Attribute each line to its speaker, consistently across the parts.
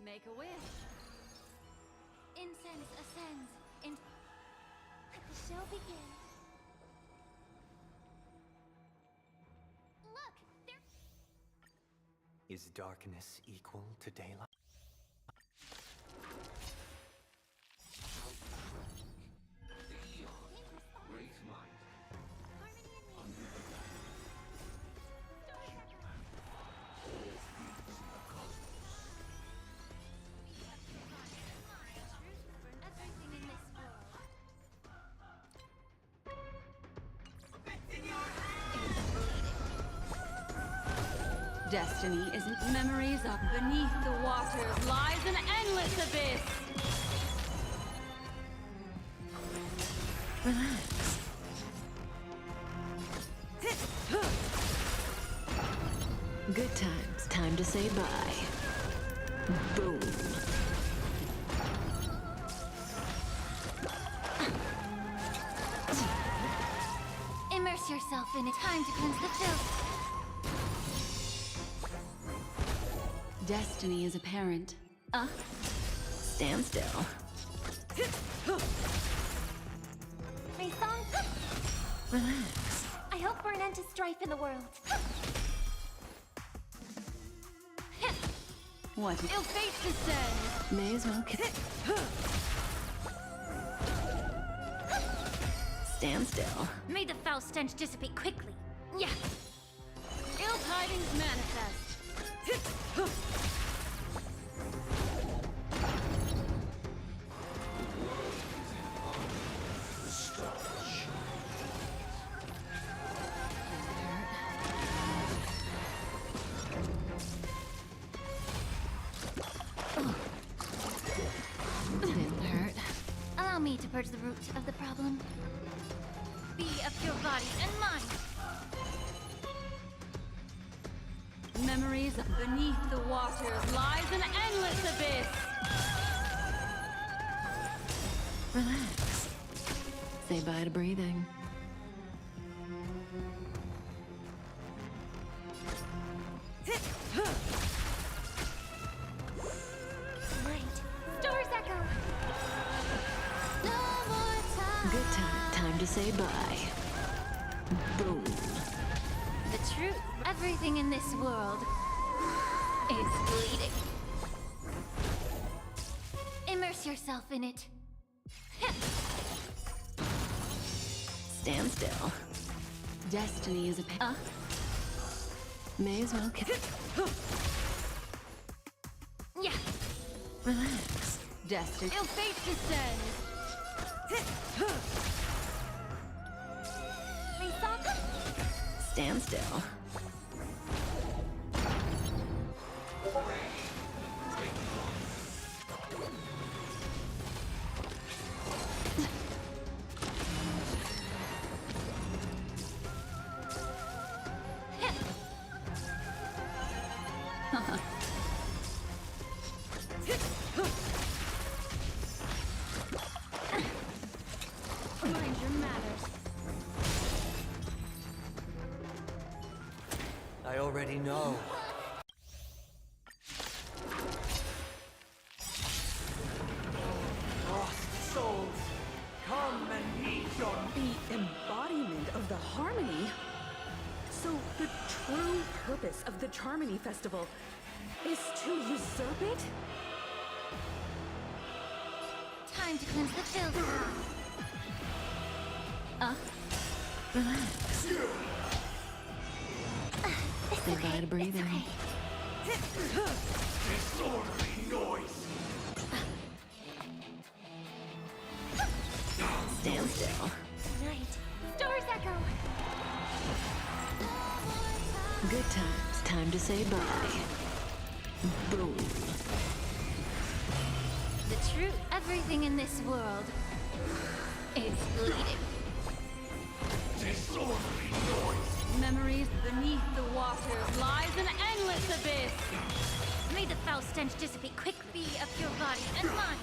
Speaker 1: Make a wish. Incense ascends. Let the show begin. Look, there.
Speaker 2: Is darkness equal to daylight?
Speaker 3: Great mind.
Speaker 1: Harmony and
Speaker 3: Under the
Speaker 1: everything in this world. Destiny isn't memories up beneath the waters lies an endless abyss.
Speaker 4: Relax. Good times. Time to say bye. Boom.
Speaker 1: Immerse yourself in it. Time to cleanse the filth. Destiny is apparent.
Speaker 4: Stand still.
Speaker 1: Song.
Speaker 4: Relax.
Speaker 1: I hope for an end to strife in the world. What? Ill fate descends.
Speaker 4: May as well stand still.
Speaker 1: May the foul stench dissipate quickly. Yeah. Ill tidings manifest.
Speaker 4: Didn't hurt.
Speaker 1: Allow me to purge the root of the problem. Be of pure body and mind. Memories beneath the waters lies an endless abyss.
Speaker 4: Relax. Say bye to breathing.
Speaker 1: Light. Stars echo. No more time.
Speaker 4: Good time. Time to say bye. Boom.
Speaker 1: The truth. Everything in this world is bleeding. Immerse yourself in it.
Speaker 4: Stand still.
Speaker 1: Destiny is a
Speaker 4: May as well
Speaker 1: Yeah.
Speaker 4: relax.
Speaker 1: Destiny. Ill fate descends.
Speaker 4: Stand still.
Speaker 1: Mind your manners.
Speaker 2: I already know. Lost souls, come and meet your...
Speaker 5: The embodiment of the harmony. So the true purpose of the Charmony Festival is to usurp it?
Speaker 1: Time to cleanse the filth.
Speaker 4: Relax. Say bye to breathing.
Speaker 3: disorderly noise.
Speaker 4: Stand still.
Speaker 1: Night. Stars echo.
Speaker 4: Good times. Time to say bye. Boom.
Speaker 1: The truth. Everything in this world is bleeding.
Speaker 3: Disorderly noise.
Speaker 1: Memories beneath the waters lies an endless abyss. May the foul stench dissipate quickly. Be of your body and mind.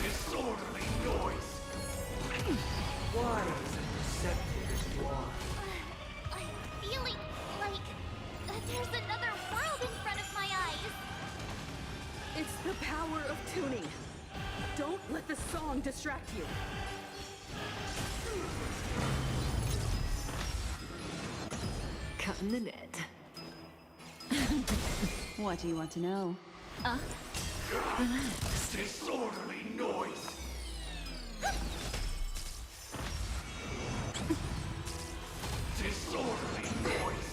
Speaker 3: Disorderly noise.
Speaker 2: Wise and receptive as you are.
Speaker 1: I'm feeling like there's another world in
Speaker 5: power of tuning. Don't let the song distract you.
Speaker 4: Cutting the net.
Speaker 6: What do you want to know?
Speaker 3: Disorderly noise. Disorderly noise.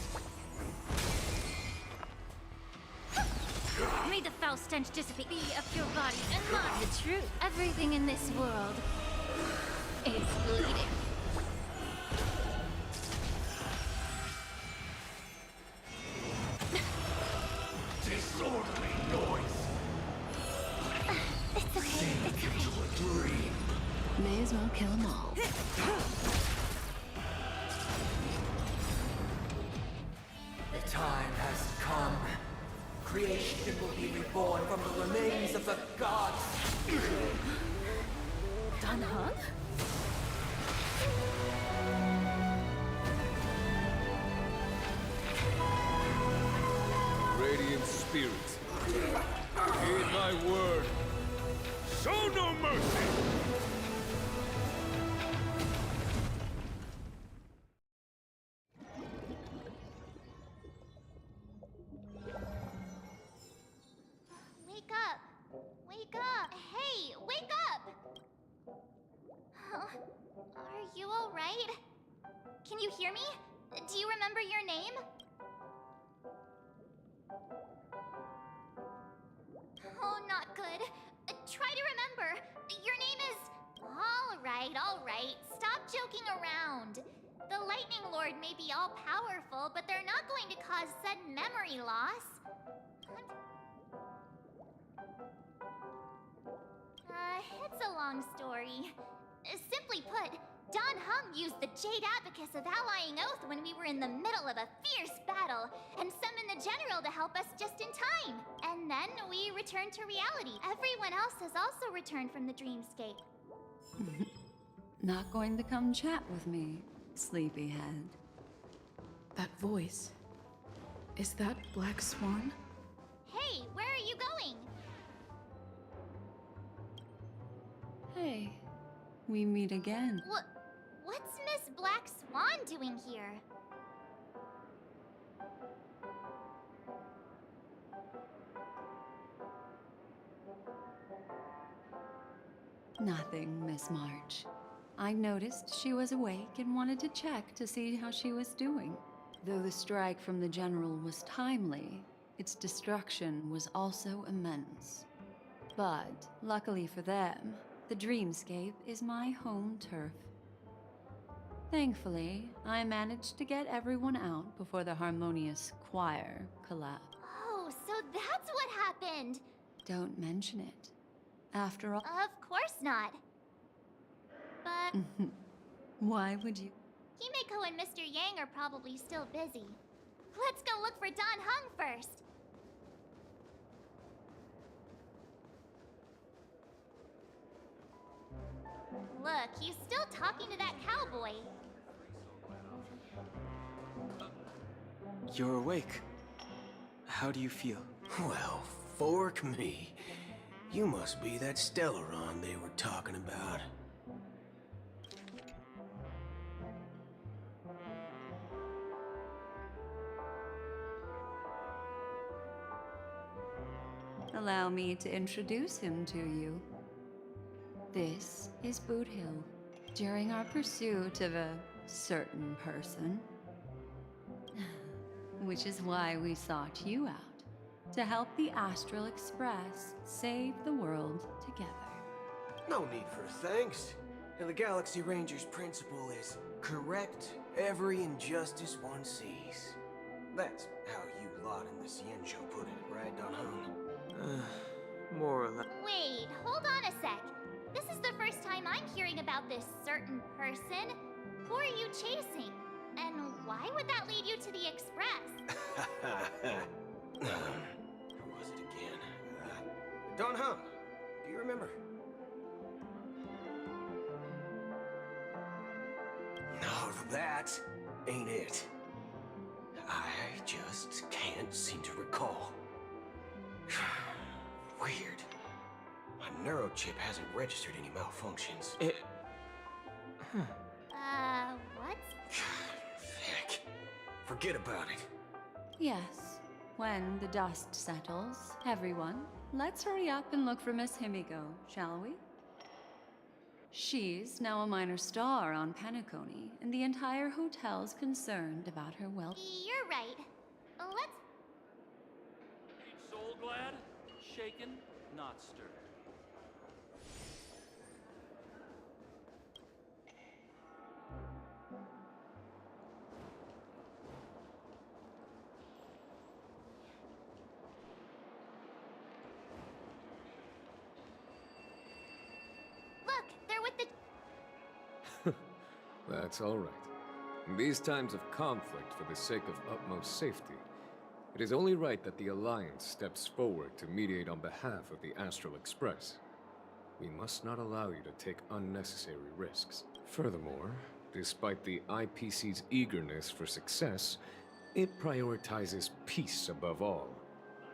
Speaker 1: May the foul stench dissipate of your body and mind. The truth. Everything in this world is bleeding.
Speaker 3: Disorderly noise.
Speaker 1: It's okay. It's okay.
Speaker 3: To a dream.
Speaker 4: May as well kill them all.
Speaker 2: The time has come. Creation will be reborn from the remains of the gods.
Speaker 5: Danheng?
Speaker 7: Radiant spirits, heed my word. Show no mercy!
Speaker 1: Wake up! Wake up! Hey, wake up! Huh? Are you all right? Can you hear me? Do you remember your name? Oh, not good. Try to remember. Your name is... All right. Stop joking around. The Lightning Lord may be all-powerful, but they're not going to cause sudden memory loss. It's a long story. Simply put, Danheng used the Jade Abacus of Allying Oath when we were in the middle of a fierce battle, and summoned the General to help us just in time. And then we returned to reality. Everyone else has also returned from the dreamscape.
Speaker 6: Not going to come chat with me, sleepyhead.
Speaker 5: That voice. Is that Black Swan?
Speaker 1: Hey, where are you going?
Speaker 6: Hey, we meet again.
Speaker 1: What's Miss Black Swan doing here?
Speaker 6: Nothing, Miss March. I noticed she was awake and wanted to check to see how she was doing. Though the strike from the General was timely, its destruction was also immense. But, luckily for them, the dreamscape is my home turf. Thankfully, I managed to get everyone out before the harmonious choir collapsed.
Speaker 1: Oh, so that's what happened!
Speaker 6: Don't mention it. After all,
Speaker 1: Of course not. But
Speaker 6: why would you?
Speaker 1: Himeko and Mr. Yang are probably still busy. Let's go look for Danheng first. Look, he's still talking to that cowboy.
Speaker 8: You're awake. How do you feel?
Speaker 9: Well, fork me. You must be that Stellaron they were talking about.
Speaker 6: Allow me to introduce him to you. This is Boot Hill. During our pursuit of a certain person, which is why we sought you out, to help the Astral Express save the world together.
Speaker 9: No need for thanks. And the Galaxy Ranger's principle is correct every injustice one sees. That's how you lot in the Xianzhou put it, right, Danheng?
Speaker 8: More or less.
Speaker 1: Wait, hold on a sec. This is the first time I'm hearing about this certain person. Who are you chasing? And why would that lead you to the Express?
Speaker 9: Who was it again? Danheng, do you remember? No, that ain't it. I just can't seem to recall. Weird. My neurochip hasn't registered any malfunctions.
Speaker 1: What?
Speaker 9: Heck. Forget about it.
Speaker 6: Yes. When the dust settles, everyone, let's hurry up and look for Miss Himiko, shall we? She's now a minor star on Penacony, and the entire hotel's concerned about her well.
Speaker 1: You're right. Let's...
Speaker 10: Each soul glad, shaken, not stirred.
Speaker 1: Look, they're with the...
Speaker 7: That's all right. In these times of conflict for the sake of utmost safety, it is only right that the Alliance steps forward to mediate on behalf of the Astral Express. We must not allow you to take unnecessary risks. Furthermore, despite the IPC's eagerness for success, it prioritizes peace above all.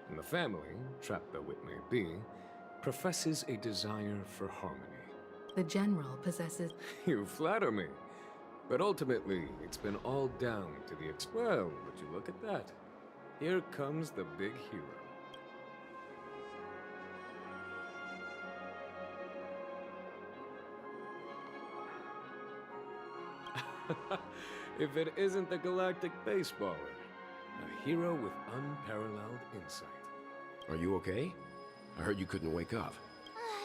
Speaker 7: And the family, trapped though it may be, professes a desire for harmony.
Speaker 5: The General possesses...
Speaker 7: You flatter me. But ultimately, it's been all down to the Well, would you look at that? Here comes the big hero. If it isn't the Galactic Baseballer, a hero with unparalleled insight.
Speaker 3: Are you okay? I heard you couldn't wake up.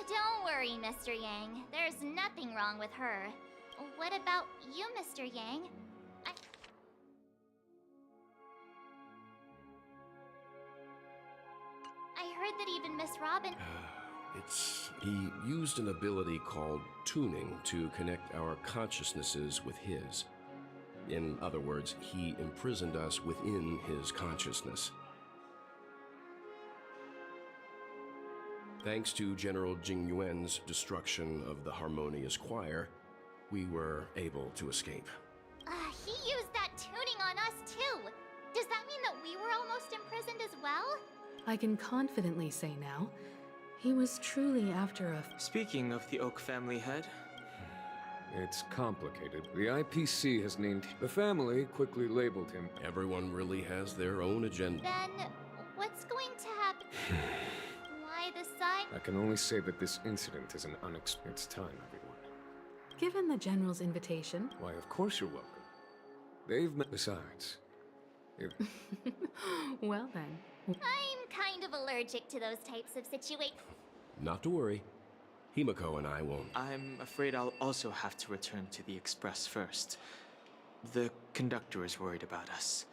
Speaker 1: Don't worry, Mr. Yang. There's nothing wrong with her. What about you, Mr. Yang? I heard that even Miss Robin...
Speaker 3: He used an ability called tuning to connect our consciousnesses with his. In other words, he imprisoned us within his consciousness. Thanks to General Jing Yuan's destruction of the Harmonious Choir, we were able to escape.
Speaker 1: He used that tuning on us, too. Does that mean that we were almost imprisoned as well?
Speaker 5: I can confidently say now, he was truly after a...
Speaker 8: Speaking of the Oak family head,
Speaker 7: It's complicated. The IPC has named... The family quickly labeled him...
Speaker 3: Everyone really has their own agenda.
Speaker 1: Then, what's going to happen? Why the sign?
Speaker 7: I can only say that this incident is an unexpected... It's time, everyone.
Speaker 5: Given the General's invitation...
Speaker 7: Why, of course you're welcome. They've met... Besides... If...
Speaker 5: Well then...
Speaker 1: I'm kind of allergic to those types of situations.
Speaker 3: Not to worry. Himiko and I won't.
Speaker 8: I'm afraid I'll also have to return to the Express first. The conductor is worried about us.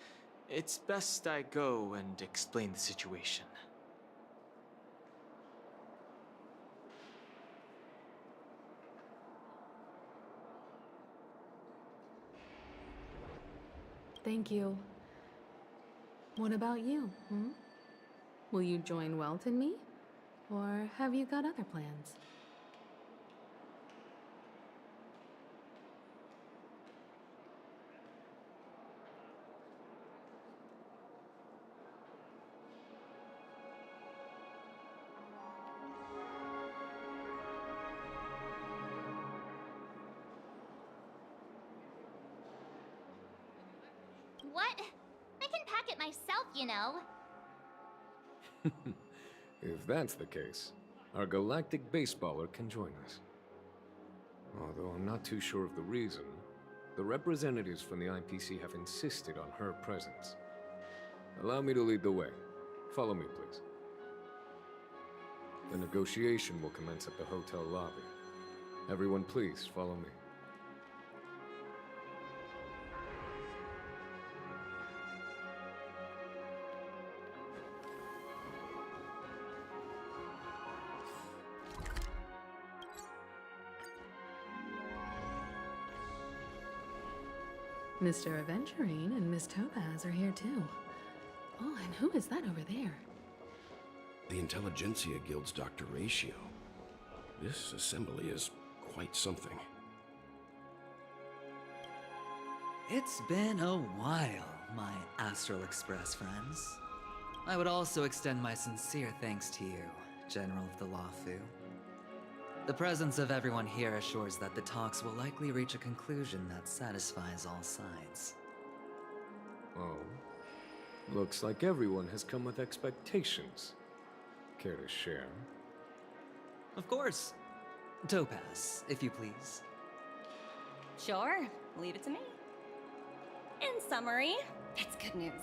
Speaker 8: It's best I go and explain the situation.
Speaker 5: Thank you. What about you, Will you join Welt and me? Or have you got other plans?
Speaker 1: What? I can pack it myself, you know.
Speaker 7: If that's the case, our galactic baseballer can join us. Although I'm not too sure of the reason, the representatives from the IPC have insisted on her presence. Allow me to lead the way. Follow me, please. The negotiation will commence at the hotel lobby. Everyone, please follow me.
Speaker 5: Mr. Aventurine and Miss Topaz are here too. Oh, and who is that over there?
Speaker 3: The Intelligentsia Guild's Dr. Ratio. This assembly is quite something.
Speaker 11: It's been a while, my Astral Express friends. I would also extend my sincere thanks to you, General of the Lawfu. The presence of everyone here assures that the talks will likely reach a conclusion that satisfies all sides.
Speaker 7: Oh. Looks like everyone has come with expectations. Care to share?
Speaker 11: Of course. Topaz, if you please.
Speaker 12: Sure, leave it to me. In summary, it's good news.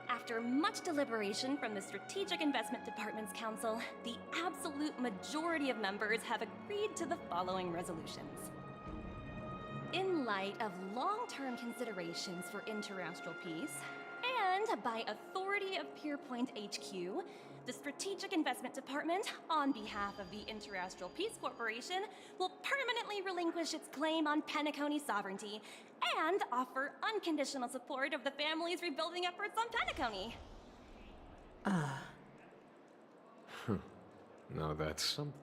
Speaker 12: After much deliberation from the Strategic Investment Department's council, the absolute majority of members have agreed to the following resolutions. In light of long-term considerations for interastral peace, and by authority of Pierpoint HQ, the Strategic Investment Department, on behalf of the Interastral Peace Corporation, will permanently relinquish its claim on Penacony sovereignty and offer unconditional support of the family's rebuilding efforts on Penacony.
Speaker 7: Now that's something.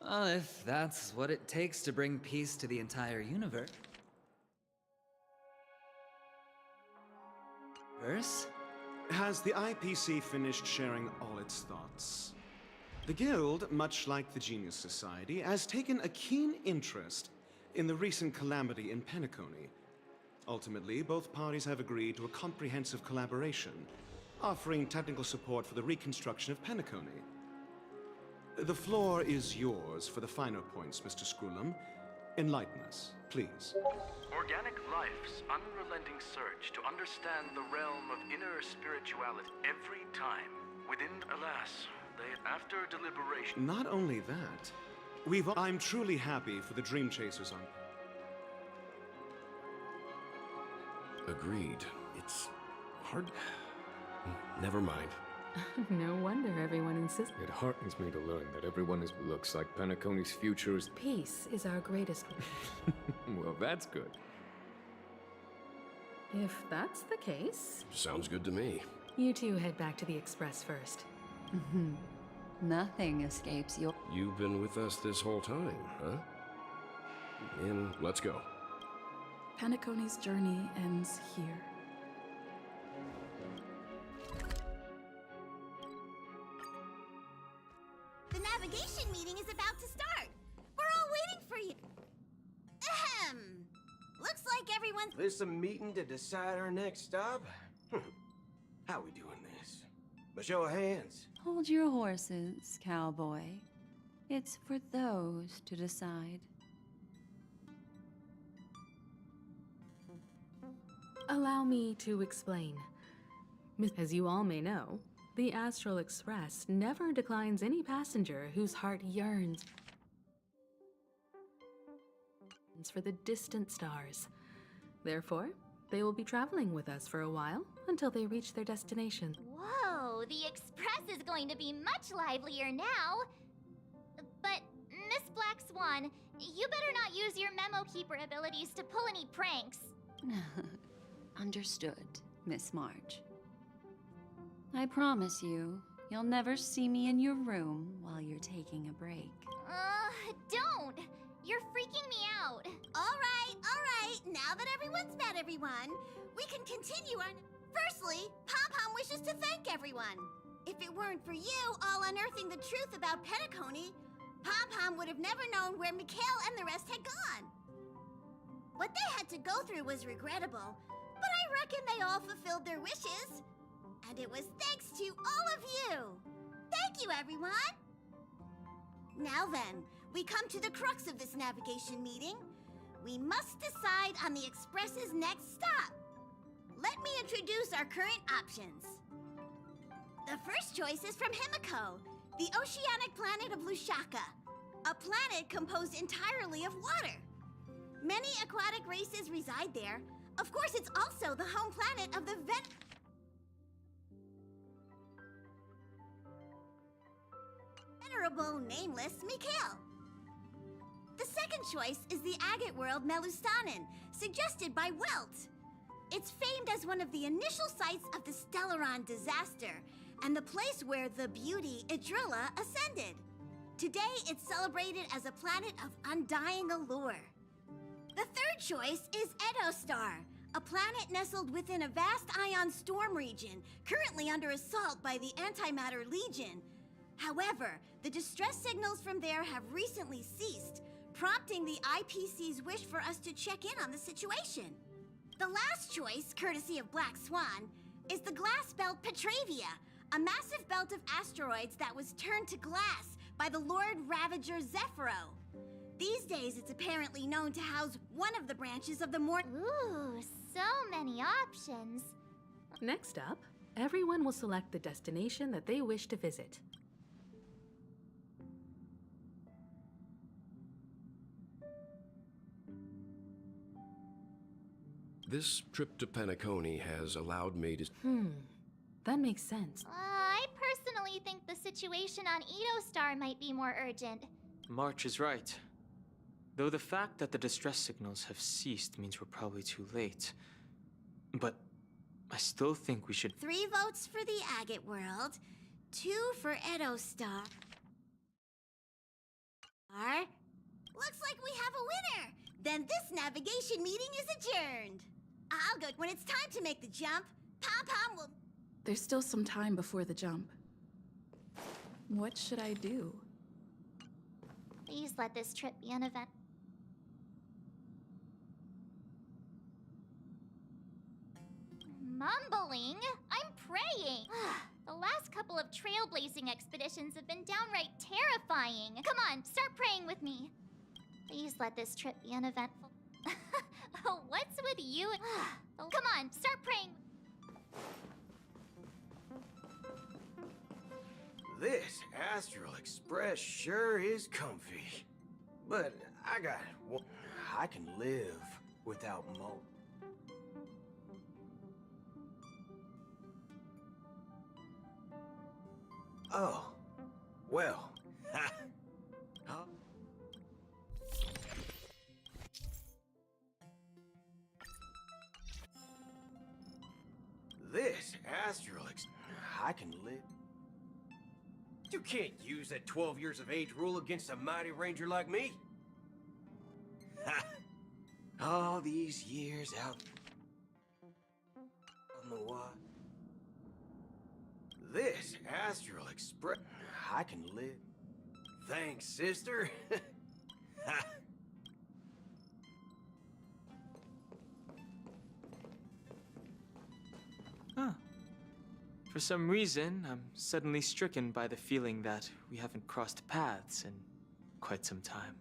Speaker 11: Well, if that's what it takes to bring peace to the entire universe.
Speaker 13: Has the IPC finished sharing all its thoughts? The Guild, much like the Genius Society, has taken a keen interest in the recent calamity in Penacony. Ultimately, both parties have agreed to a comprehensive collaboration, offering technical support for the reconstruction of Penacony. The floor is yours for the finer points, Mr. Screwlum. Enlighten us, please.
Speaker 14: Organic life's unrelenting search to understand the realm of inner spirituality every time. Within, alas, after deliberation...
Speaker 13: Not only that, I'm truly happy for the Dream Chasers on...
Speaker 3: Agreed. It's hard... Never mind.
Speaker 5: No wonder everyone insists.
Speaker 7: It heartens me to learn that everyone looks like Penacony's future is...
Speaker 5: Peace is our greatest.
Speaker 7: Well, that's good.
Speaker 5: If that's the case...
Speaker 3: Sounds good to me.
Speaker 5: You two head back to the Express first.
Speaker 6: Nothing escapes your...
Speaker 3: You've been with us this whole time, huh? And let's go.
Speaker 5: Penacony's journey ends here.
Speaker 15: The navigation meeting is about to start. We're all waiting for you. Ahem. Looks like everyone's...
Speaker 9: This a meeting to decide our next stop? How we doing this? A show of hands.
Speaker 6: Hold your horses, cowboy. It's for those to decide.
Speaker 5: Allow me to explain. As you all may know, the Astral Express never declines any passenger whose heart yearns for the distant stars. Therefore, they will be traveling with us for a while until they reach their destination.
Speaker 1: Whoa, the Express is going to be much livelier now. But, Miss Black Swan, you better not use your memo keeper abilities to pull any pranks.
Speaker 6: Understood, Miss March. I promise you, you'll never see me in your room while you're taking a break.
Speaker 1: Don't! You're freaking me out.
Speaker 15: All right. Now that everyone's met everyone, we can continue on. Firstly, Pom-Pom wishes to thank everyone. If it weren't for you all unearthing the truth about Penacony, Pom-Pom would have never known where Mikhail and the rest had gone. What they had to go through was regrettable, but I reckon they all fulfilled their wishes. And it was thanks to all of you. Thank you, everyone. Now then, we come to the crux of this navigation meeting. We must decide on the Express's next stop. Let me introduce our current options. The first choice is from Himiko, the oceanic planet of Lushaka, a planet composed entirely of water. Many aquatic races reside there. Of course, it's also the home planet of the venerable, nameless Mikhail. The second choice is the agate world Melustanen, suggested by Welt. It's famed as one of the initial sites of the Stellaron disaster, and the place where the beauty Idrilla ascended. Today, it's celebrated as a planet of undying allure. The third choice is Edostar, a planet nestled within a vast ion storm region, currently under assault by the Antimatter Legion. However, the distress signals from there have recently ceased, prompting the IPC's wish for us to check in on the situation. The last choice, courtesy of Black Swan, is the glass belt Petravia, a massive belt of asteroids that was turned to glass by the Lord Ravager Zephyro. These days, it's apparently known to house one of the branches of the
Speaker 1: Ooh, so many options.
Speaker 5: Next up, everyone will select the destination that they wish to visit.
Speaker 3: This trip to Penacony has allowed me to...
Speaker 5: That makes sense.
Speaker 1: I personally think the situation on Edostar might be more urgent.
Speaker 8: March is right. Though the fact that the distress signals have ceased means we're probably too late. But I still think we should...
Speaker 15: 3 votes for the Agate World, 2 for Edostar. Looks like we have a winner! Then this navigation meeting is adjourned. I'll go when it's time to make the jump. Pom-Pom will...
Speaker 16: There's still some time before the jump. What should I do?
Speaker 1: Please let this trip be an event. Mumbling? I'm praying! The last couple of trailblazing expeditions have been downright terrifying. Come on, start praying with me. Please let this trip be uneventful. What's with you? Come on, start praying.
Speaker 9: This Astral Express sure is comfy. But I can live without Mo. Oh, well. Huh? This Astral I can live. You can't use that 12 years of age rule against a mighty ranger like me. Ha! All these years out on the what? This Astral Express I can live. Thanks, sister. Ha!
Speaker 8: Huh. For some reason, I'm suddenly stricken by the feeling that we haven't crossed paths in quite some time.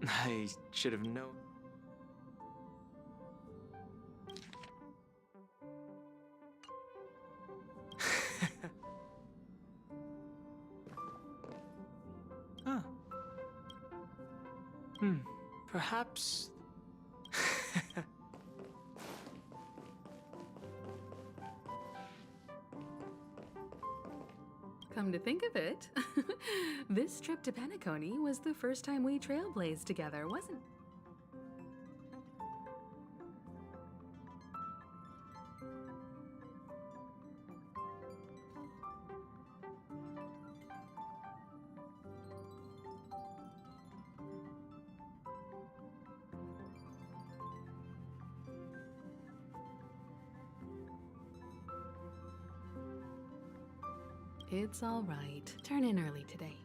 Speaker 8: I should have known. Huh. Perhaps...
Speaker 5: Come to think of it, this trip to Penacony was the first time we trailblazed together, wasn't it? It's all right. Turn in early today.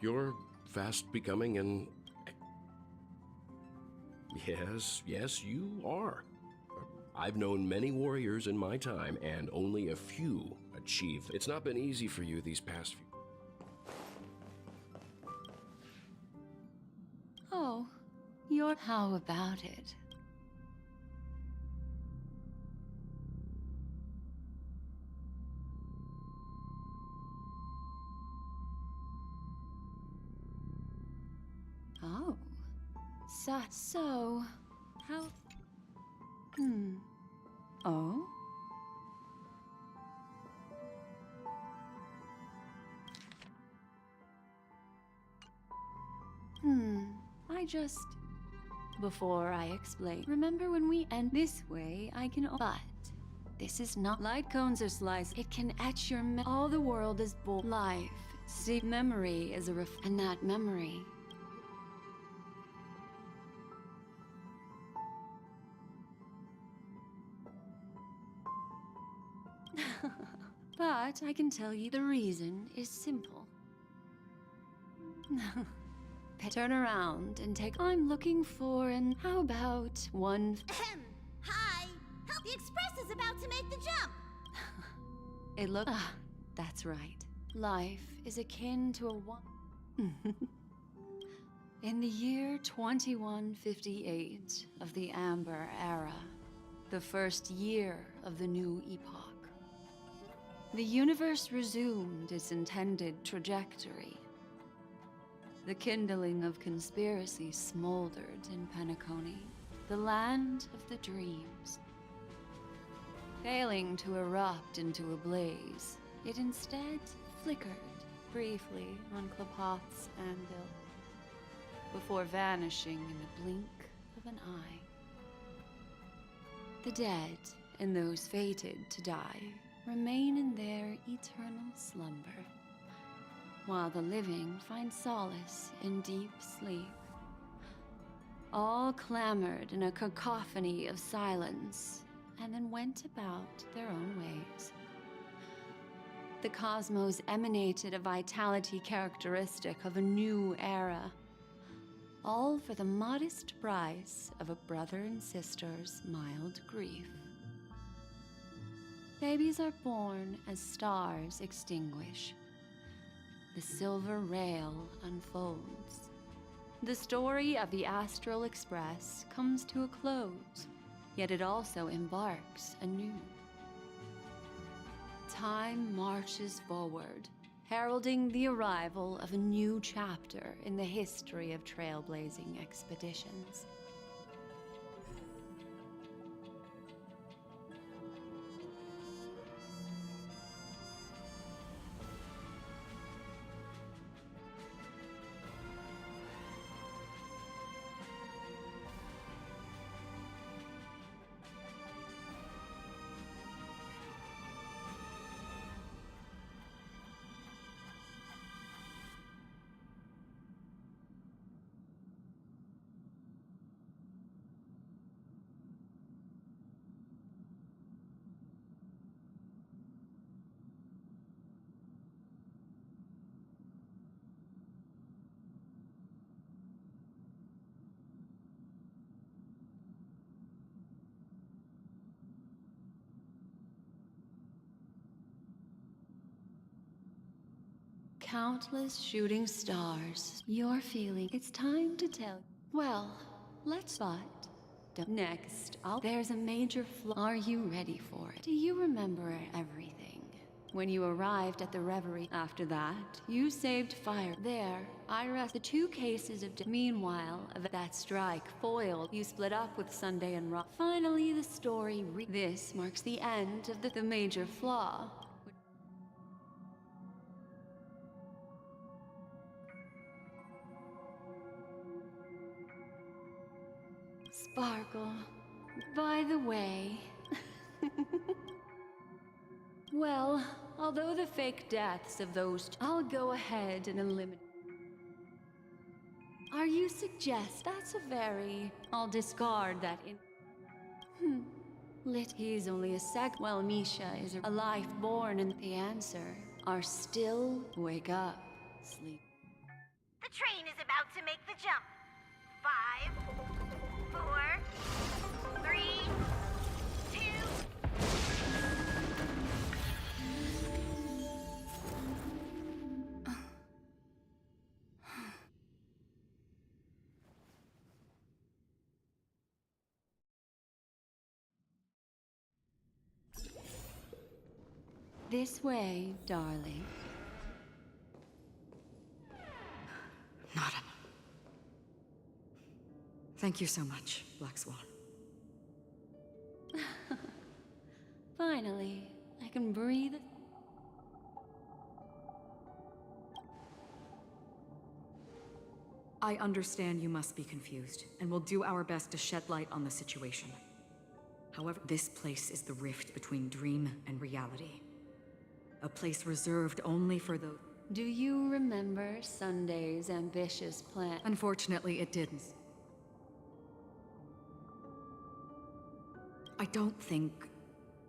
Speaker 3: You're fast becoming an... Yes, you are. I've known many warriors in my time, and only a few achieve. It's not been easy for you these past few...
Speaker 6: your... How about it? Oh. So... How... Oh? I just... Before I explain, remember when we end this way, I can... But this is not... Light cones are sliced. It can etch your... All the world is born. Life. See, memory is a and that memory... But I can tell you the reason is simple. Turn around and take... I'm looking for an... How about one...
Speaker 15: Hi! Help! The Express is about to make the jump!
Speaker 6: It look... that's right. Life is akin to a one... In the year 2158 of the Amber Era, the first year of the new epoch, the universe resumed its intended trajectory. The kindling of conspiracy smoldered in Penacony, the land of the dreams. Failing to erupt into a blaze, it instead flickered briefly on Klapoth's anvil, before vanishing in the blink of an eye. The dead, and those fated to die, remain in their eternal slumber, while the living find solace in deep sleep. All clamored in a cacophony of silence, and then went about their own ways. The cosmos emanated a vitality characteristic of a new era, all for the modest price of a brother and sister's mild grief. Babies are born as stars extinguish. The silver rail unfolds. The story of the Astral Express comes to a close, yet it also embarks anew. Time marches forward, heralding the arrival of a new chapter in the history of trailblazing expeditions. Countless shooting stars. You're feeling it's time to tell. Well, let's next, there's a major flaw. Are you ready for it? Do you remember everything? When you arrived at the reverie, after that, you saved fire. There, I rest the 2 cases of meanwhile, that strike foiled. You split up with Sunday and Rock. Finally, the story this marks the end of the major flaw. Sparkle. By the way... Well, although the fake deaths of those... I'll go ahead and eliminate... Are you suggest that's a very... I'll discard that in... He's only a sec... Well, Misha is a life born and the answer are still... Wake up. Sleep.
Speaker 15: The train is about to make the jump. 5, 4, 3, 2...
Speaker 6: This way, darling.
Speaker 17: Nada. Thank you so much, Black Swan.
Speaker 6: Finally, I can breathe.
Speaker 17: I understand you must be confused, and will do our best to shed light on the situation. However, this place is the rift between dream and reality. A place reserved only for the...
Speaker 6: Do you remember Sunday's ambitious plan?
Speaker 17: Unfortunately, it didn't. I don't think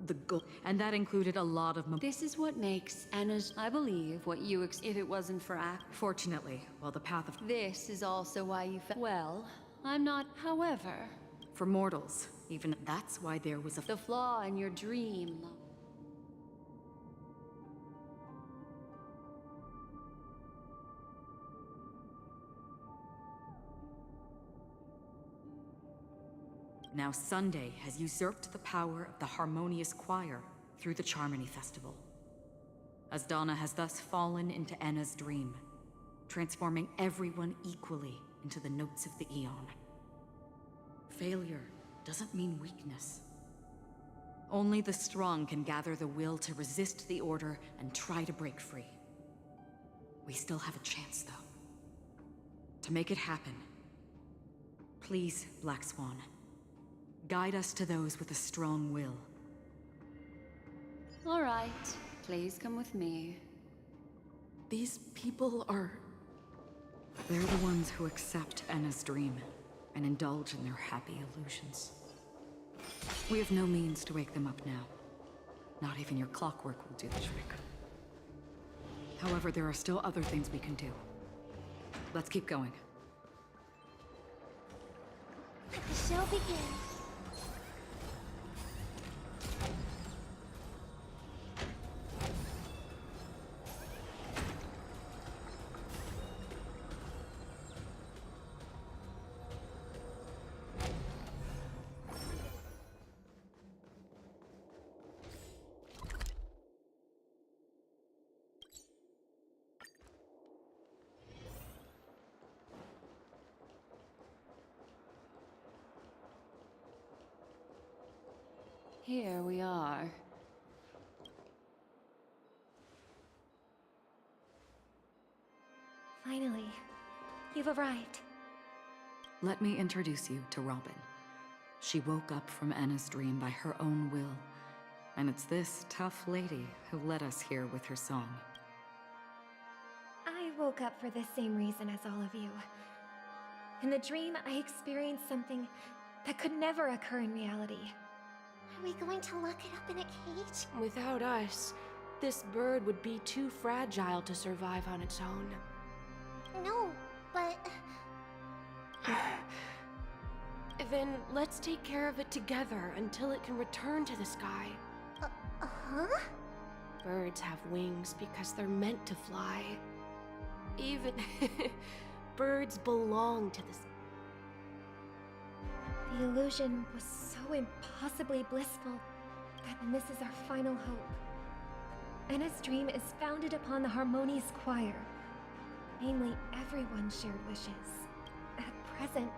Speaker 17: the goal... And that included a lot of...
Speaker 6: This is what makes Anna's... I believe what you if it wasn't for
Speaker 17: Fortunately, while the path of...
Speaker 6: This is also why you well, I'm not, however...
Speaker 17: For mortals, even that's why there was a...
Speaker 6: The flaw in your dream.
Speaker 17: Now Sunday has usurped the power of the harmonious choir through the Charmony Festival. Asdana has thus fallen into Enna's dream, transforming everyone equally into the notes of the Eon. Failure doesn't mean weakness. Only the strong can gather the will to resist the order and try to break free. We still have a chance, though. To make it happen, please, Black Swan, guide us to those with a strong will.
Speaker 6: All right, please come with me.
Speaker 17: These people are... They're the ones who accept Enna's dream and indulge in their happy illusions. We have no means to wake them up now. Not even your clockwork will do the trick. However, there are still other things we can do. Let's keep going.
Speaker 1: Let the show begin.
Speaker 6: Here we are.
Speaker 18: Finally, you've arrived.
Speaker 17: Let me introduce you to Robin. She woke up from Enna's dream by her own will, and it's this tough lady who led us here with her song.
Speaker 18: I woke up for the same reason as all of you. In the dream, I experienced something that could never occur in reality.
Speaker 1: Are we going to lock it up in a cage?
Speaker 19: Without us, this bird would be too fragile to survive on its own.
Speaker 1: No, but...
Speaker 19: Then let's take care of it together until it can return to the sky.
Speaker 1: Huh?
Speaker 19: Birds have wings because they're meant to fly. Even birds belong to the sky.
Speaker 18: The illusion was so impossibly blissful that this is our final hope. Enna's dream is founded upon the harmonious choir. Namely, everyone shared wishes. At present,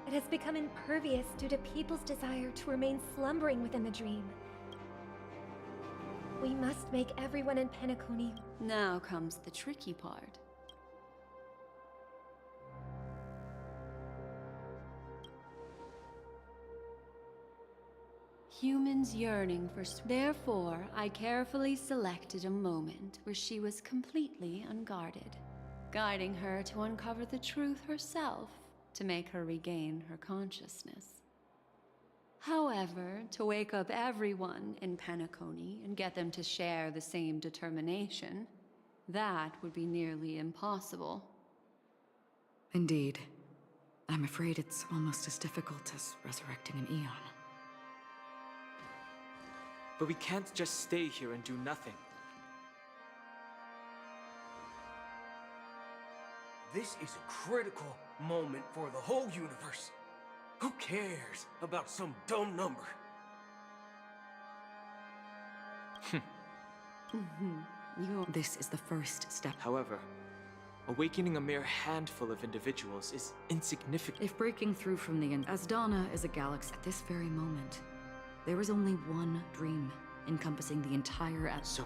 Speaker 18: it has become impervious due to people's desire to remain slumbering within the dream. We must make everyone in Penacony...
Speaker 6: Now comes the tricky part. Humans yearning for... Therefore, I carefully selected a moment where she was completely unguarded, guiding her to uncover the truth herself, to make her regain her consciousness. However, to wake up everyone in Penacony and get them to share the same determination, that would be nearly impossible.
Speaker 17: Indeed. I'm afraid it's almost as difficult as resurrecting an Eon.
Speaker 8: But we can't just stay here and do nothing.
Speaker 9: This is a critical moment for the whole universe. Who cares about some dumb number?
Speaker 17: This is the first step.
Speaker 8: However, awakening a mere handful of individuals is insignificant.
Speaker 17: If breaking through from the end, as Donna is a galaxy at this very moment, there is only one dream encompassing the entire.
Speaker 8: So,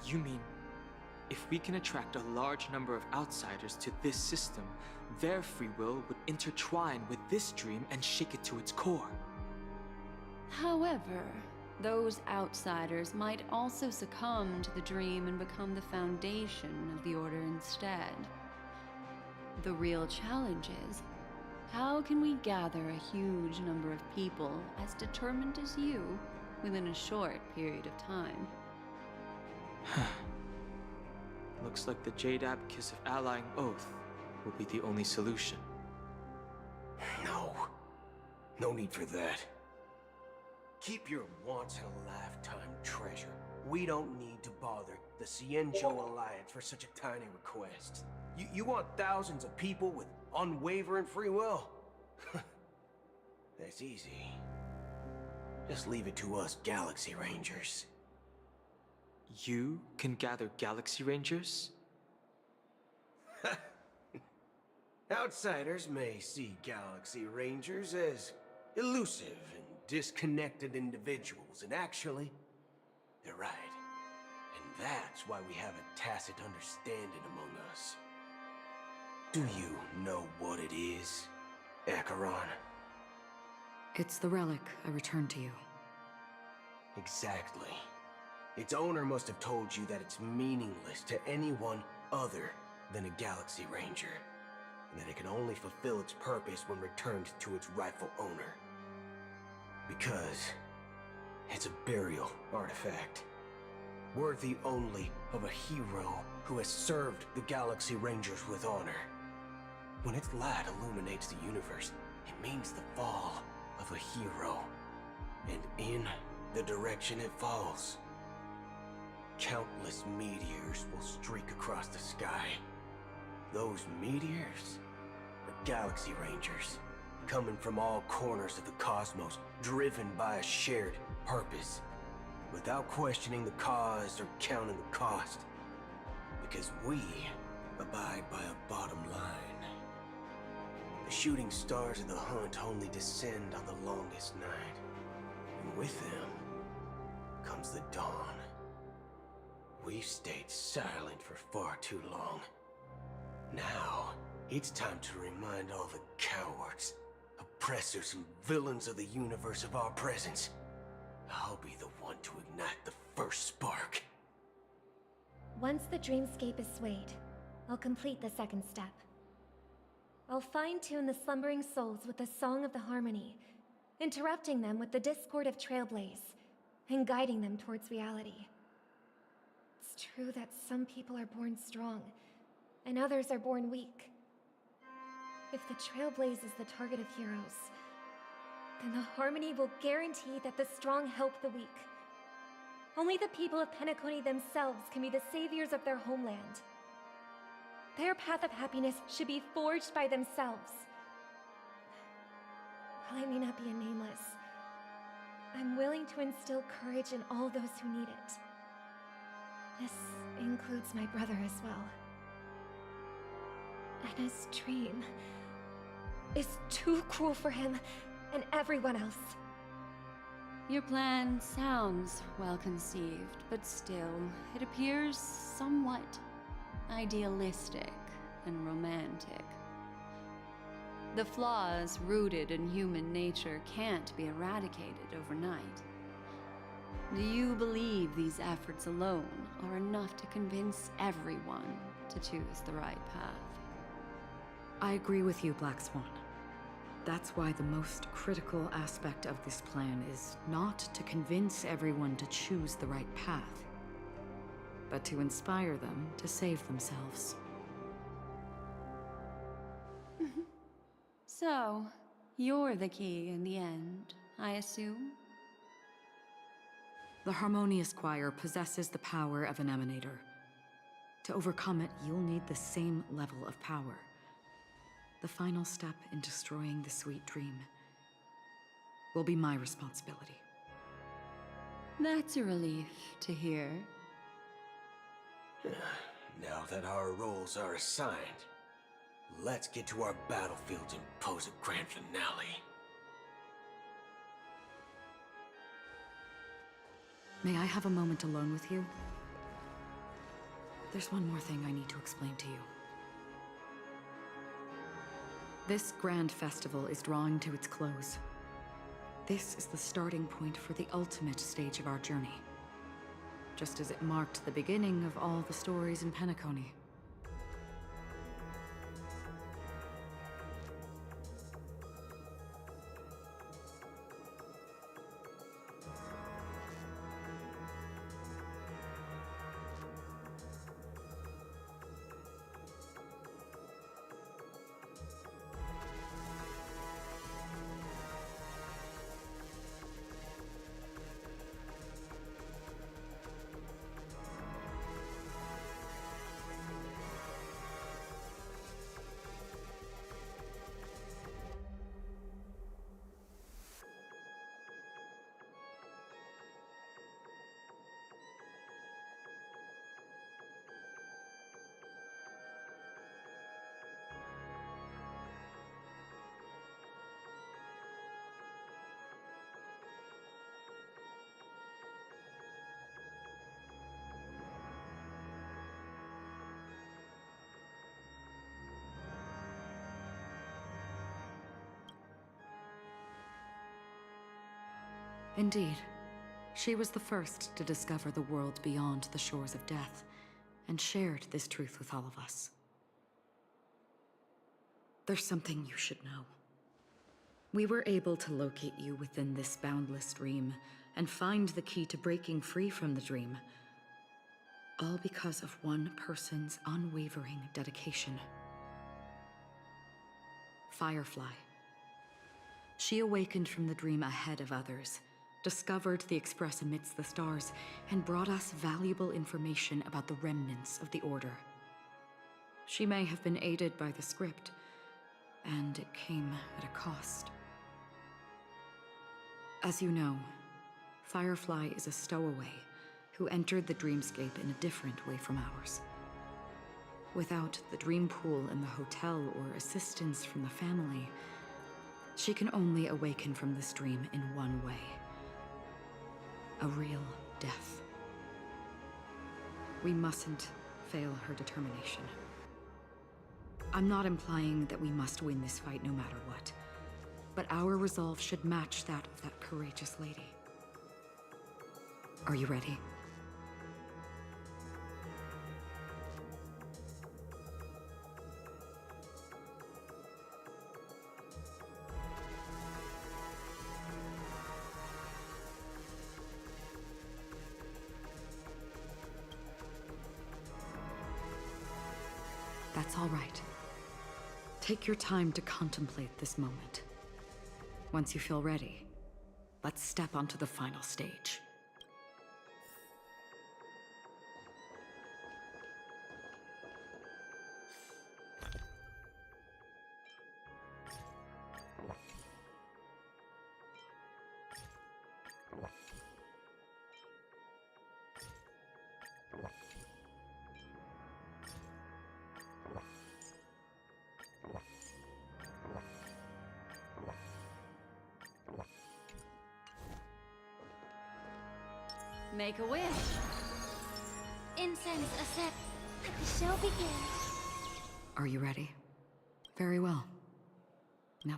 Speaker 8: you mean if we can attract a large number of outsiders to this system, their free will would intertwine with this dream and shake it to its core?
Speaker 6: However, those outsiders might also succumb to the dream and become the foundation of the Order instead. The real challenge is, how can we gather a huge number of people as determined as you within a short period of time?
Speaker 8: Looks like the Jade Abacus of Allying Oath will be the only solution.
Speaker 9: No need for that. Keep your once-in-a-lifetime treasure. We don't need to bother the Cienjo Alliance for such a tiny request. You want thousands of people with unwavering free will? That's easy. Just leave it to us Galaxy Rangers.
Speaker 8: You can gather Galaxy Rangers?
Speaker 9: Outsiders may see Galaxy Rangers as elusive and disconnected individuals, and actually, they're right. And that's why we have a tacit understanding among us. Do you know what it is, Acheron?
Speaker 17: It's the relic I returned to you.
Speaker 9: Exactly. Its owner must have told you that it's meaningless to anyone other than a Galaxy Ranger, and that it can only fulfill its purpose when returned to its rightful owner. Because it's a burial artifact, worthy only of a hero who has served the Galaxy Rangers with honor. When its light illuminates the universe, it means the fall of a hero, and in the direction it falls, countless meteors will streak across the sky. Those meteors are Galaxy Rangers, coming from all corners of the cosmos, driven by a shared purpose, without questioning the cause or counting the cost, because we abide by a bottom line. The shooting stars of the hunt only descend on the longest night, and with them comes the dawn. We've stayed silent for far too long. Now, it's time to remind all the cowards, oppressors, and villains of the universe of our presence. I'll be the one to ignite the first spark.
Speaker 18: Once the dreamscape is swayed, I'll complete the second step. I'll fine-tune the slumbering souls with the Song of the Harmony, interrupting them with the discord of Trailblaze, and guiding them towards reality. It's true that some people are born strong, and others are born weak. If the Trailblaze is the target of heroes, then the Harmony will guarantee that the strong help the weak. Only the people of Penacony themselves can be the saviors of their homeland. Their path of happiness should be forged by themselves. While I may not be a nameless, I'm willing to instill courage in all those who need it. This includes my brother as well. Anna's dream is too cruel for him and everyone else.
Speaker 6: Your plan sounds well conceived, but still, it appears somewhat idealistic and romantic. The flaws rooted in human nature can't be eradicated overnight. Do you believe these efforts alone are enough to convince everyone to choose the right path?
Speaker 17: I agree with you, Black Swan. That's why the most critical aspect of this plan is not to convince everyone to choose the right path, but to inspire them to save themselves.
Speaker 6: So, you're the key in the end, I assume?
Speaker 17: The Harmonious Choir possesses the power of an emanator. To overcome it, you'll need the same level of power. The final step in destroying the sweet dream will be my responsibility.
Speaker 6: That's a relief to hear.
Speaker 9: Now that our roles are assigned, let's get to our battlefields and pose a grand finale.
Speaker 17: May I have a moment alone with you? There's one more thing I need to explain to you. This grand festival is drawing to its close. This is the starting point for the ultimate stage of our journey. Just as it marked the beginning of all the stories in Penacony. Indeed. She was the first to discover the world beyond the shores of death, and shared this truth with all of us. There's something you should know. We were able to locate you within this boundless dream, and find the key to breaking free from the dream. All because of one person's unwavering dedication. Firefly. She awakened from the dream ahead of others, discovered the Express amidst the stars, and brought us valuable information about the remnants of the Order. She may have been aided by the script, and it came at a cost. As you know, Firefly is a stowaway who entered the dreamscape in a different way from ours. Without the dream pool in the hotel or assistance from the family, she can only awaken from this dream in one way. A real death. We mustn't fail her determination. I'm not implying that we must win this fight no matter what, but our resolve should match that of that courageous lady. Are you ready? That's all right. Take your time to contemplate this moment. Once you feel ready, let's step onto the final stage.
Speaker 12: Make a wish.
Speaker 1: Incense accept. Let the show begin.
Speaker 17: Are you ready? Very well. Now,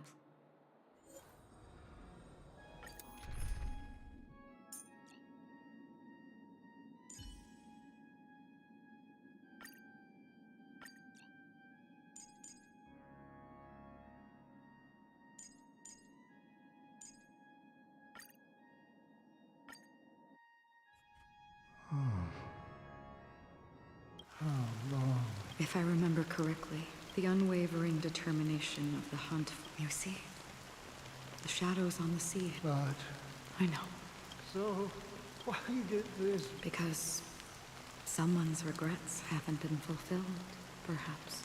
Speaker 17: if I remember correctly, the unwavering determination of the hunt. You see? The shadows on the sea.
Speaker 20: But...
Speaker 17: I know.
Speaker 20: So, why did this?
Speaker 17: Because someone's regrets haven't been fulfilled, perhaps.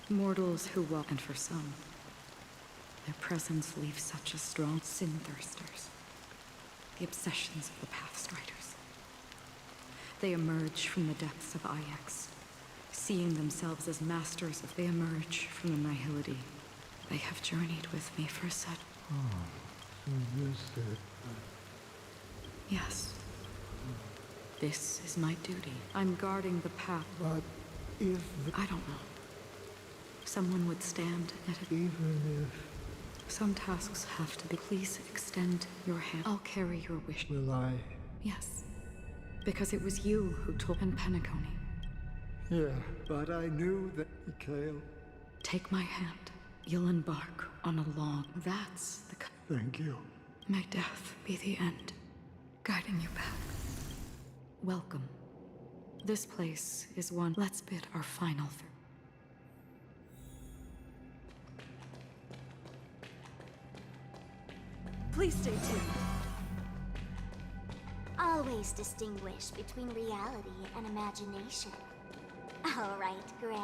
Speaker 17: Mortals who walk, and for some, their presence leaves such a strong sin-thirsters. The obsessions of the Pathstriders. They emerge from the depths of Ix, seeing themselves as masters of they emerge from the nihility. They have journeyed with me for a set.
Speaker 20: Oh, so this it.
Speaker 17: Yes. This is my duty. I'm guarding the path.
Speaker 20: But if...
Speaker 17: I don't know. Someone would stand at it.
Speaker 20: Even if...
Speaker 17: Some tasks have to be. Please extend your hand. I'll carry your wish.
Speaker 20: Will I?
Speaker 17: Yes. Because it was you who took and Penacony.
Speaker 20: Yeah, but I knew that, Mikhail.
Speaker 17: Take my hand. You'll embark on a long... That's the...
Speaker 20: Thank you.
Speaker 17: May death be the end, guiding you back. Welcome. This place is one... Let's bid our final...
Speaker 12: Please stay tuned.
Speaker 1: Always distinguish between reality and imagination. All right, Gray.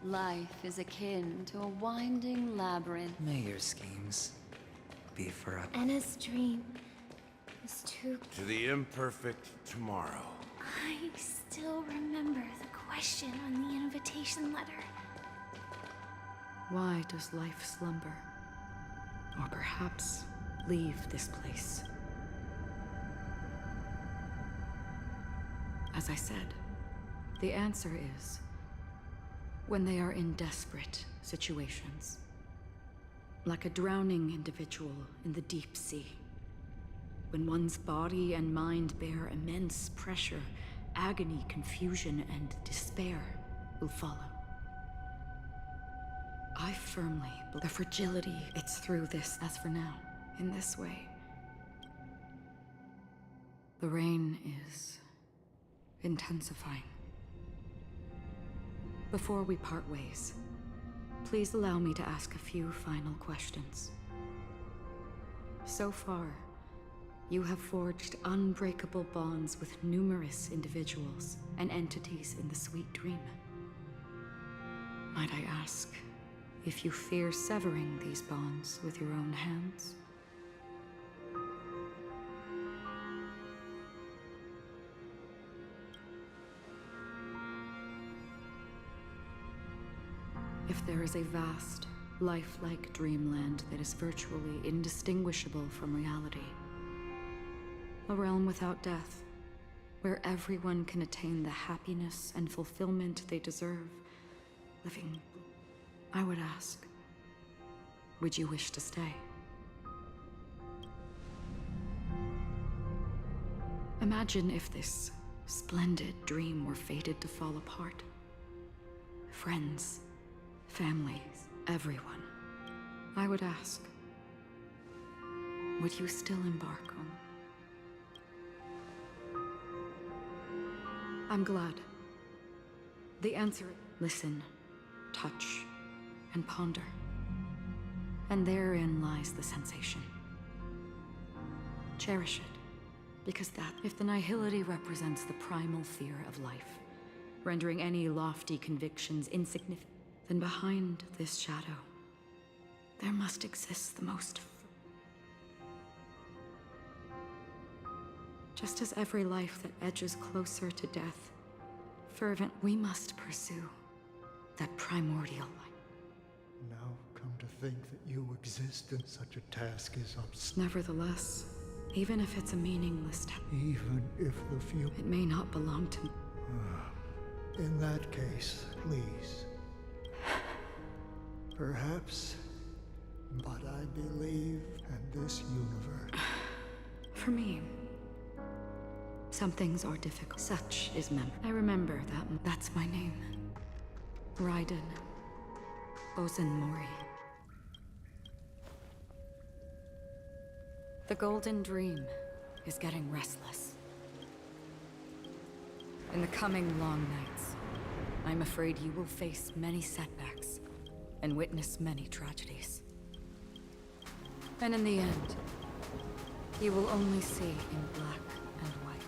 Speaker 6: Life is akin to a winding labyrinth.
Speaker 11: May your schemes be forever.
Speaker 18: Anna's dream is too...
Speaker 21: To the imperfect tomorrow.
Speaker 1: I still remember the question on the invitation letter.
Speaker 17: Why does life slumber? Or perhaps leave this place? As I said, the answer is when they are in desperate situations. Like a drowning individual in the deep sea. When one's body and mind bear immense pressure, agony, confusion, and despair will follow. I firmly believe the fragility, it's through this, as for now, in this way. The rain is intensifying. Before we part ways, please allow me to ask a few final questions. So far, you have forged unbreakable bonds with numerous individuals and entities in the Sweet Dream. Might I ask if you fear severing these bonds with your own hands? If there is a vast, lifelike dreamland that is virtually indistinguishable from reality, a realm without death, where everyone can attain the happiness and fulfillment they deserve, living, I would ask, would you wish to stay? Imagine if this splendid dream were fated to fall apart. Friends, families, everyone. I would ask, would you still embark on? I'm glad. The answer, listen, touch, and ponder. And therein lies the sensation. Cherish it, because that, if the nihility represents the primal fear of life, rendering any lofty convictions insignificant, then behind this shadow, there must exist the most... Just as every life that edges closer to death, fervent, we must pursue that primordial light.
Speaker 20: Now come to think that you exist in such a task is absurd.
Speaker 17: Nevertheless, even if it's a meaningless task,
Speaker 20: Even if the few...
Speaker 17: it may not belong to me.
Speaker 20: In that case, please. Perhaps, but I believe in this universe.
Speaker 17: For me, some things are difficult. Such is memory. I remember that. That's my name. Raiden Ozenmori. The Golden Dream is getting restless. In the coming long nights, I'm afraid you will face many setbacks and witness many tragedies. And in the end, you will only see in black and white.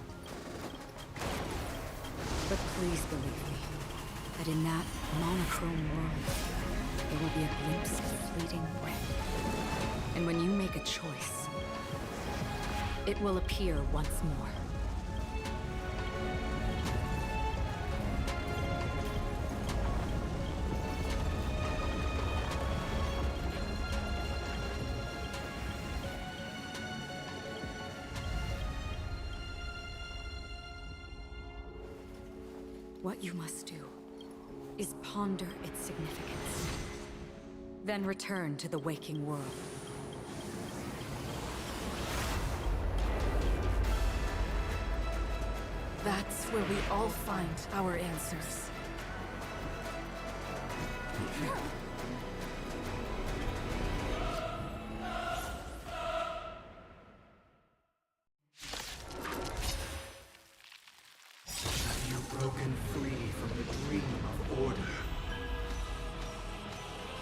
Speaker 17: But please believe me, that in that monochrome world, there will be a glimpse of fleeting red. And when you make a choice, it will appear once more. What you must do is ponder its significance, then return to the waking world.
Speaker 16: That's where we all find our answers.
Speaker 2: Have you broken free from the dream of order?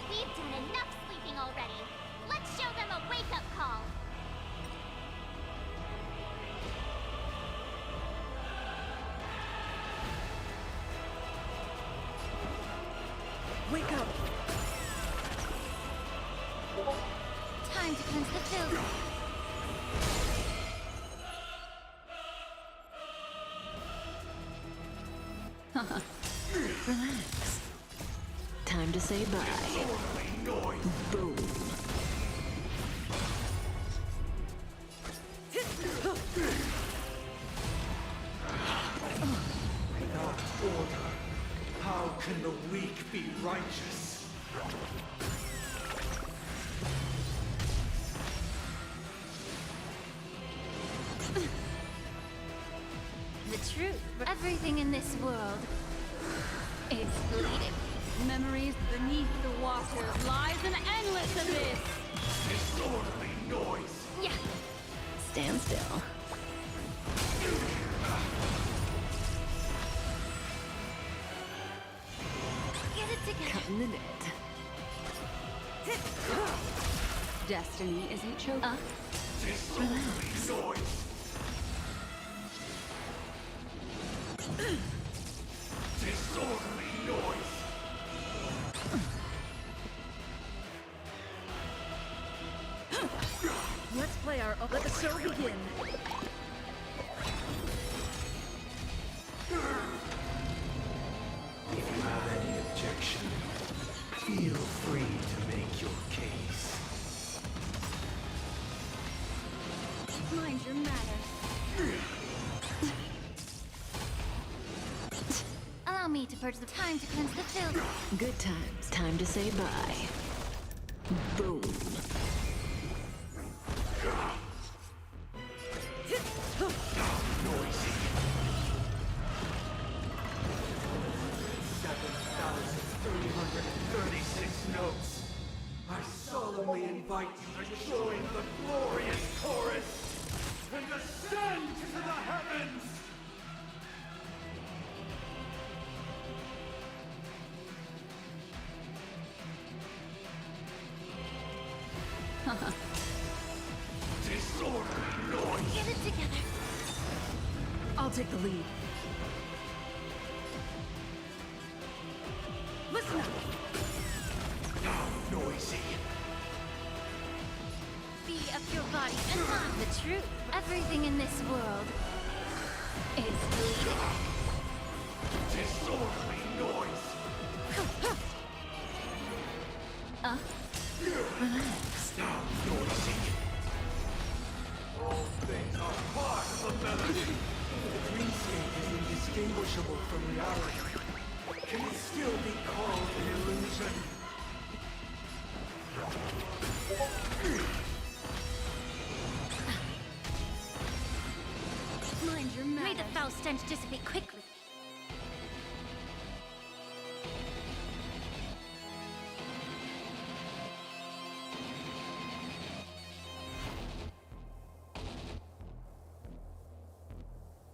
Speaker 1: We've done enough sleeping already. Let's show them a wake-up call.
Speaker 16: Wake up!
Speaker 1: Time to cleanse the filth.
Speaker 4: Relax. Time to say bye. Boom.
Speaker 2: Without order, how can the weak be righteous?
Speaker 1: The truth. Everything in this world is bleeding.
Speaker 22: Memories beneath the waters lies an endless abyss.
Speaker 2: Disorderly noise!
Speaker 1: Yeah.
Speaker 4: Stand still.
Speaker 1: Get it together.
Speaker 4: Cutting the net.
Speaker 22: Destiny isn't choking.
Speaker 2: Disorderly noise! Disorderly noise!
Speaker 16: Let's play our... Let the show begin.
Speaker 2: If you have any objection, feel free to make your case.
Speaker 22: Mind your manners.
Speaker 1: Allow me to purge the time to cleanse the filth.
Speaker 4: Good times. Time to say bye. Boom.
Speaker 2: Noisy. 7,336 notes. I solemnly invite you to join the glorious chorus and ascend to the heavens! Disorderly noise!
Speaker 1: Get it together.
Speaker 16: I'll take the lead. Listen up!
Speaker 2: How noisy!
Speaker 1: Be of your body and mind the truth. Everything in this world is bleeding.
Speaker 2: Disorderly noise!
Speaker 4: Relax.
Speaker 2: How noisy! All things are part of a melody. The dreamscape is indistinguishable from reality. Can it still be called an illusion?
Speaker 22: Mind your manners.
Speaker 1: May the foul stench dissipate quickly.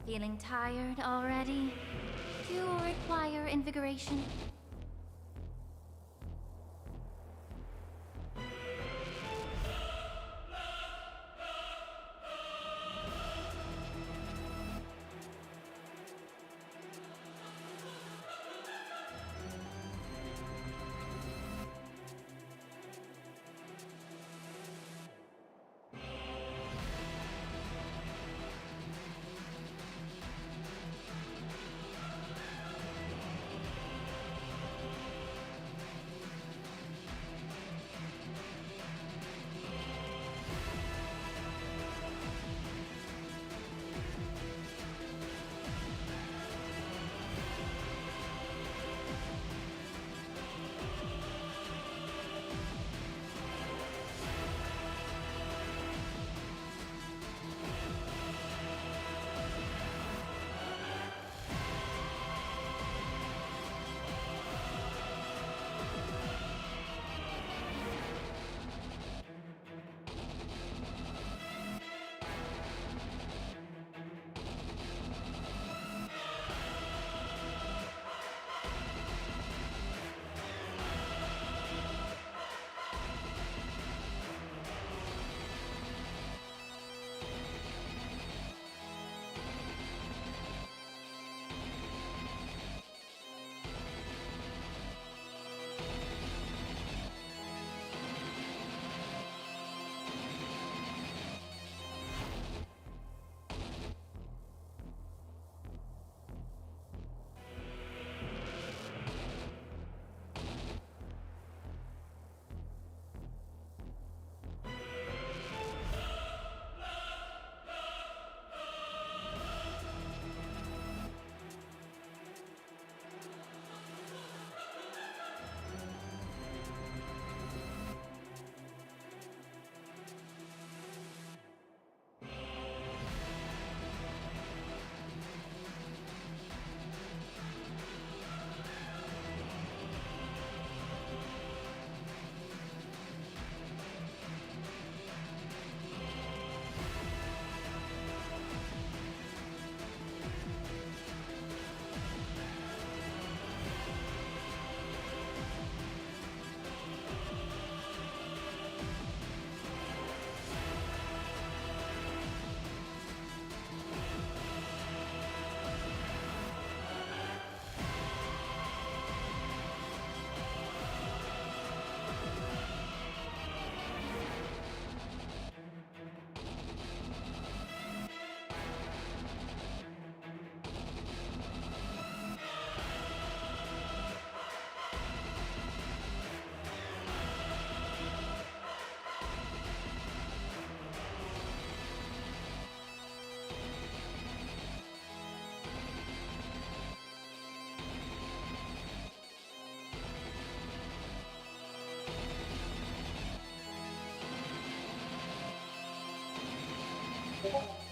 Speaker 1: Feeling tired already? Do you require invigoration? Bye.